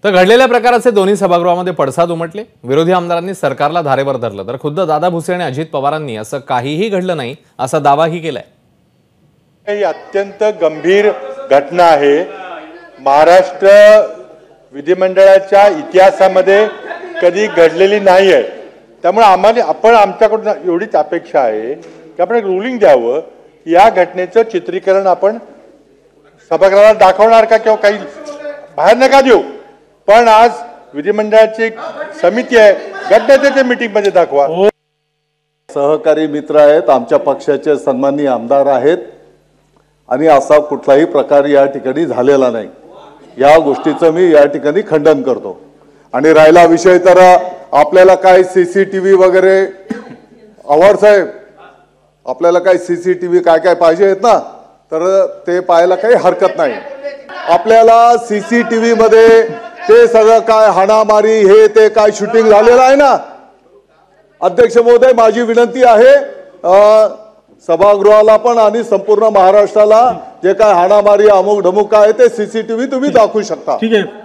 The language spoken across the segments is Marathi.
तर घडलेल्या प्रकाराचे दोन्ही सभागृहामध्ये पडसाद उमटले। विरोधी आमदारांनी सरकारला धारेवर धरलं, तर खुद्द दादा भुसे आणि अजित पवारांनी असं काहीही घडलं नाही असा दावाही केलाय। ही अत्यंत गंभीर घटना आहे। महाराष्ट्र विधिमंडळाच्या इतिहासामध्ये कधी घडलेली नाही आहे। त्यामुळे आपण आमच्याकडून एवढीच अपेक्षा आहे की आपण एक रुलिंग द्यावं। या घटनेचं चित्रीकरण आपण सभागृहाला दाखवणार का किंवा काही बाहेर नका देऊ, पण आज विधिमंडळाची एक समिती आहे, घटनेच्या मीटिंगमध्ये दाखवा। सहकारी मित्र आहेत, आमच्या पक्षाचे सन्माननीय आमदार आहेत आणि असा कुठलाही प्रकार या ठिकाणी झालेला नाही। या गोष्टीचं मी या ठिकाणी खंडन करतो। आणि राहिला विषय तर आपल्याला काय सीसीटीव्ही वगैरे आव्हाड साहेब, आपल्याला काय सीसीटीव्ही काय काय पाहिजे आहेत ना, तर ते पाहायला काही हरकत नाही। आपल्याला सीसीटीव्ही मध्ये ते सगळं काय हाणामारी हे ते काय शूटिंग झालेलं आहे ना। अध्यक्ष महोदय, माझी विनंती आहे सभागृहाला पण आणि संपूर्ण महाराष्ट्राला जे काय हाणामारी अमुक ढमुक आहे ते सीसीटीव्ही तुम्ही दाखवू शकता। ठीक आहे।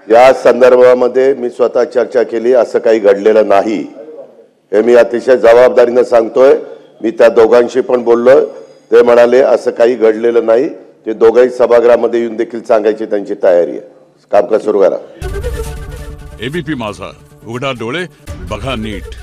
या संदर्भामध्ये मी स्वतः चर्चा केली, असं काही घडलेलं नाही हे मी अतिशय जबाबदारीने सांगतोय। मी त्या दोघांशी पण बोललोय, ते म्हणाले असं काही घडलेलं नाही। ते दोघंही सभागृहामध्ये येऊन देखील सांगायची त्यांची तयारी आहे। कामकाज सुरू करा। एबीपी माझा, उघडा डोळे बघा नीट।